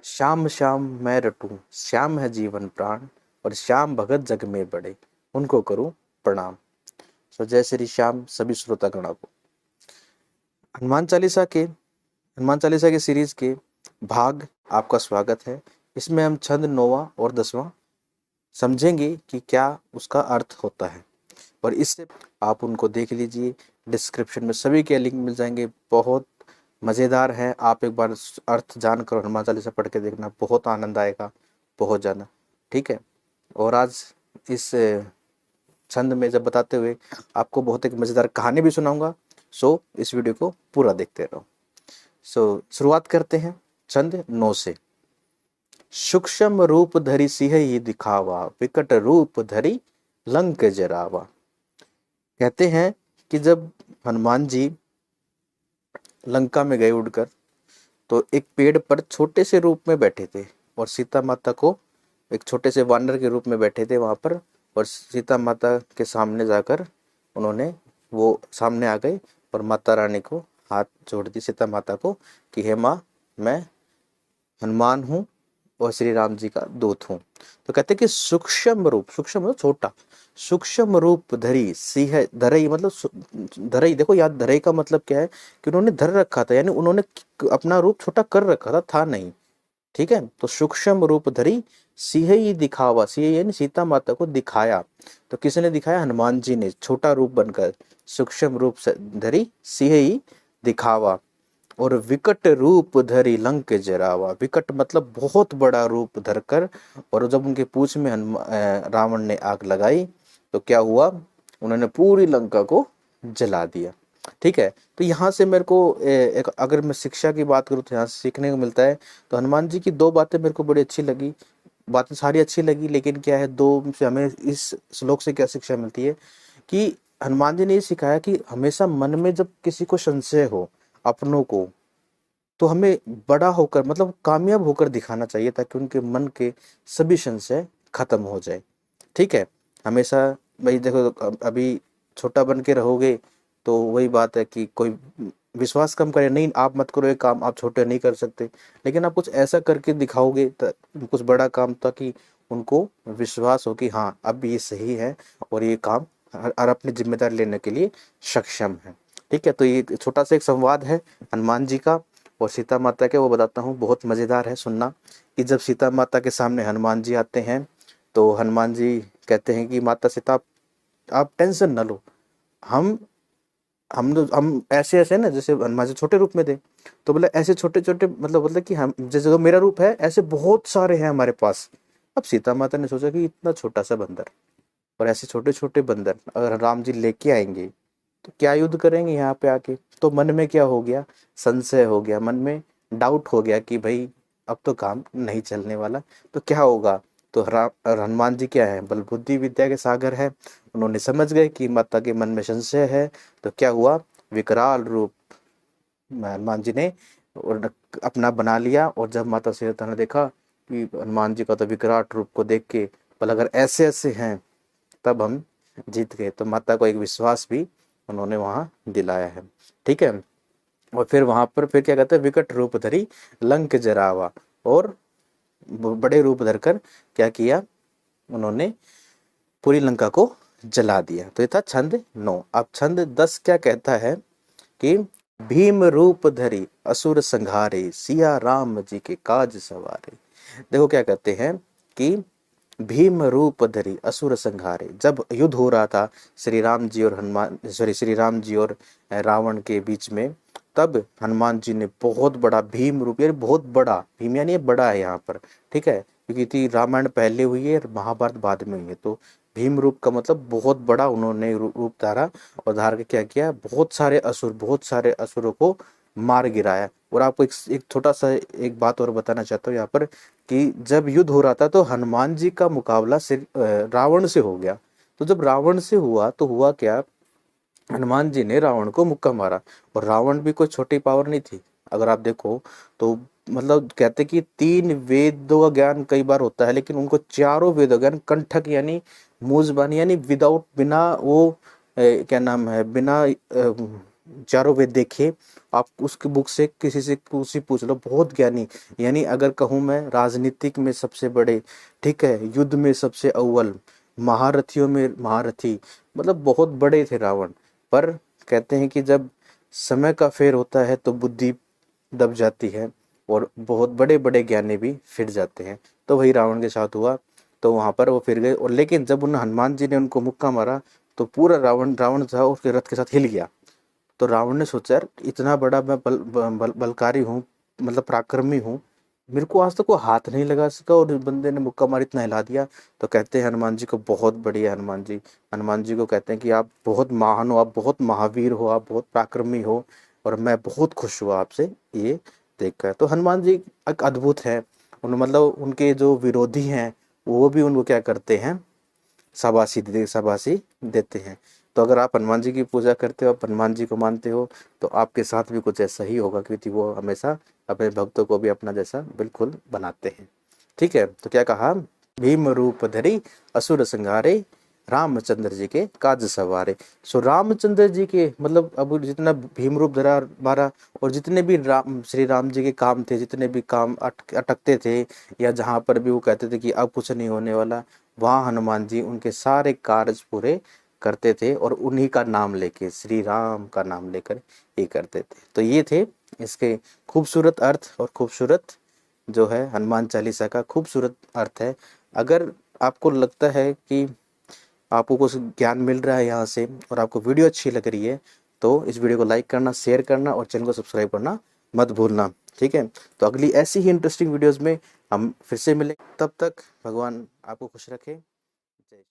श्याम श्याम मैं रटूं, श्याम है जीवन प्राण, और श्याम भगत जग में बड़े, उनको करूं प्रणाम। सो जय श्री श्याम सभी श्रोतागणों को। हनुमान चालीसा के सीरीज के भाग आपका स्वागत है। इसमें हम छंद 9वां और 10वां समझेंगे कि क्या उसका अर्थ होता है, और इससे आप उनको देख लीजिए। डिस्क्रिप्शन में सभी के लिंक मिल जाएंगे, बहुत मज़ेदार है। आप एक बार अर्थ जानकर हनुमान चालीसा पढ़ के देखना, बहुत आनंद आएगा, बहुत ज़्यादा। ठीक है। और आज इस छंद में जब बताते हुए आपको बहुत एक मज़ेदार कहानी भी सुनाऊंगा। सो इस वीडियो को पूरा देखते रहो। सो शुरुआत करते हैं छंद 9 से। सूक्ष्म रूप धरि सिंह दिखावा, विकट रूप धरि लंक जरावा। कहते हैं कि जब हनुमान जी लंका में गए उड़कर, तो एक पेड़ पर छोटे से रूप में बैठे थे, और सीता माता को एक छोटे से वानर के रूप में बैठे थे वहां पर। और सीता माता के सामने जाकर उन्होंने वो सामने आ गए और माता रानी को हाथ जोड़ दी, सीता माता को, कि हे माँ, मैं हनुमान हूँ और श्री राम जी का दूत हूँ। तो कहते कि सूक्ष्म रूप, सूक्ष्म मतलब छोटा, सूक्ष्म रूप धरी सिंह, धरई मतलब धरई, देखो याद, धरई का मतलब क्या है कि उन्होंने धर रखा था, यानी उन्होंने अपना रूप छोटा कर रखा था नहीं। ठीक है। तो सूक्ष्म रूप धरी सिंह ही दिखावा, सिंह यानी सीता माता को दिखाया। तो किसने दिखाया? हनुमान जी ने, छोटा रूप बनकर सूक्ष्म रूप से धरी सिंह ही दिखावा। और विकट रूप धरी लंक जरावा, विकट मतलब बहुत बड़ा रूप धरकर। और जब उनके पूंछ में रावण ने आग लगाई, तो क्या हुआ? उन्होंने पूरी लंका को जला दिया। ठीक है। तो यहाँ से मेरे को एक, अगर मैं शिक्षा की बात करूँ तो यहाँ से सीखने को मिलता है। तो हनुमान जी की दो बातें मेरे को बड़ी अच्छी लगी, बातें सारी अच्छी लगी, लेकिन क्या है, दो से हमें इस श्लोक से क्या शिक्षा मिलती है कि हनुमान जी ने ये सिखाया कि हमेशा मन में जब किसी को संशय हो अपनों को, तो हमें बड़ा होकर, मतलब कामयाब होकर दिखाना चाहिए, ताकि उनके मन के सभी संशय खत्म हो जाए। ठीक है। हमेशा भाई देखो, अभी छोटा बन के रहोगे तो वही बात है कि कोई विश्वास कम करे, नहीं आप मत करो ये काम, आप छोटे नहीं कर सकते। लेकिन आप कुछ ऐसा करके दिखाओगे, कुछ बड़ा काम, ताकि उनको विश्वास हो कि हाँ अब ये सही है और ये काम और अपनी जिम्मेदारी लेने के लिए सक्षम है। ठीक है। तो ये छोटा सा एक संवाद है हनुमान जी का और सीता माता के, वो बताता हूँ, बहुत मज़ेदार है सुनना। कि जब सीता माता के सामने हनुमान जी आते हैं, तो हनुमान जी कहते हैं कि माता सीता, आप टेंशन न लो, हम हम ऐसे ऐसे ना, जैसे हनुमान जी छोटे रूप में थे, तो बोले ऐसे छोटे छोटे, मतलब कि हम जैसे जो मेरा रूप है ऐसे बहुत सारे हैं हमारे पास। अब सीता माता ने सोचा कि इतना छोटा सा बंदर और ऐसे छोटे छोटे बंदर अगर राम जी लेके आएंगे तो क्या युद्ध करेंगे यहाँ पे आके। तो मन में क्या हो गया? संशय हो गया, मन में डाउट हो गया कि भाई अब तो काम नहीं चलने वाला, तो क्या होगा। तो हनुमान जी क्या है, बल बुद्धि विद्या के सागर है। उन्होंने समझ गए कि माता के मन में संशय है। तो क्या हुआ? विकराल रूप हनुमान जी ने और अपना बना लिया। और जब माता सीता ने देखा कि हनुमान जी का तो विकराल रूप को देख के, बोल अगर ऐसे ऐसे हैं तब हम जीत गए। तो माता को एक विश्वास भी उन्होंने वहां दिलाया है। ठीक है। और फिर वहां पर फिर क्या कहते हैं, विकट रूप धरी लंक जरावा, और बड़े रूप धरकर क्या किया, उन्होंने पूरी लंका को जला दिया। तो ये था छंद 9। अब छंद 10 क्या कहता है कि भीम रूप धरी असुर संहारे, सिया राम जी के काज सवारे। देखो क्या कहते हैं कि भीम रूप धरी असुर संहारे, जब युद्ध हो रहा था श्री राम जी और रावण के बीच में, तब हनुमान जी ने बहुत बड़ा भीम रूप, यानी बहुत बड़ा, भीम यानी ये बड़ा है यहाँ पर। ठीक है। क्योंकि थी रामायण पहले हुई है और महाभारत बाद में हुई है, तो भीम रूप का मतलब बहुत बड़ा उन्होंने रूप धारा, और धार के क्या किया, बहुत सारे असुरों को मार गिराया। और आपको एक छोटा सा एक बात और बताना चाहता हूँ यहाँ पर, कि जब युद्ध हो रहा था तो हनुमान जी का मुकाबला रावण से हो गया। तो जब रावण से हुआ तो हुआ क्या, हनुमान जी ने रावण को मुक्का मारा। और रावण भी कोई छोटी पावर नहीं थी। अगर आप देखो तो मतलब कहते कि 3 वेदों का ज्ञान कई बार होता है, लेकिन उनको चारों वेदों का ज्ञान कंठक यानी मुंह जुबानी, यानी विदाउट, बिना वो क्या नाम है, बिना चारों वेद देखिए, आप उसकी बुक से किसी से कुछ पूछ लो, बहुत ज्ञानी। यानी अगर कहूँ मैं, राजनीतिक में सबसे बड़े, ठीक है, युद्ध में सबसे अव्वल, महारथियों में महारथी, मतलब बहुत बड़े थे रावण। पर कहते हैं कि जब समय का फेर होता है तो बुद्धि दब जाती है और बहुत बड़े बड़े ज्ञानी भी फिर जाते हैं। तो वही रावण के साथ हुआ। तो वहां पर वो फिर गए, और लेकिन जब उन हनुमान जी ने उनको मुक्का मारा तो पूरा रावण रावण था उसके रथ के साथ हिल गया। तो रावण ने सोचा, यार इतना बड़ा मैं बलकारी हूँ, मतलब पराक्रमी हूँ, मेरे को आज तक वो हाथ नहीं लगा सका और इस बंदे ने मुक्का मार इतना हिला दिया। तो कहते हैं हनुमान जी को, बहुत बढ़िया हनुमान जी, हनुमान जी को कहते हैं कि आप बहुत महान हो, आप बहुत महावीर हो, आप बहुत पराक्रमी हो, और मैं बहुत खुश हुआ आपसे ये देखकर। तो हनुमान जी एक अद्भुत है। उन मतलब उनके जो विरोधी हैं वो भी उनको क्या करते हैं, शाबाशी देते हैं। तो अगर आप हनुमान जी की पूजा करते हो, आप हनुमान जी को मानते हो, तो आपके साथ भी कुछ ऐसा ही होगा, क्योंकि वो हमेशा अपने भक्तों को भी अपना जैसा बिल्कुल बनाते हैं। ठीक है, तो क्या कहा, भीम रूप धरी असुर संहारे, रामचंद्र जी के काज सवारे। सो रामचंद्र जी के मतलब अब जितना भीम रूप धरा मारा, और जितने भी श्री राम जी के काम थे, जितने भी काम अटकते थे, या जहाँ पर भी वो कहते थे कि अब कुछ नहीं होने वाला, वहाँ हनुमान जी उनके सारे कार्य पूरे करते थे, और उन्हीं का नाम लेके, श्री राम का नाम लेकर ये करते थे। तो ये थे इसके खूबसूरत अर्थ, और खूबसूरत जो है हनुमान चालीसा का खूबसूरत अर्थ है। अगर आपको लगता है कि आपको कुछ ज्ञान मिल रहा है यहाँ से, और आपको वीडियो अच्छी लग रही है, तो इस वीडियो को लाइक करना, शेयर करना, और चैनल को सब्सक्राइब करना मत भूलना। ठीक है, तो अगली ऐसी ही इंटरेस्टिंग वीडियोस में हम फिर से मिलें। तब तक भगवान आपको खुश रखे।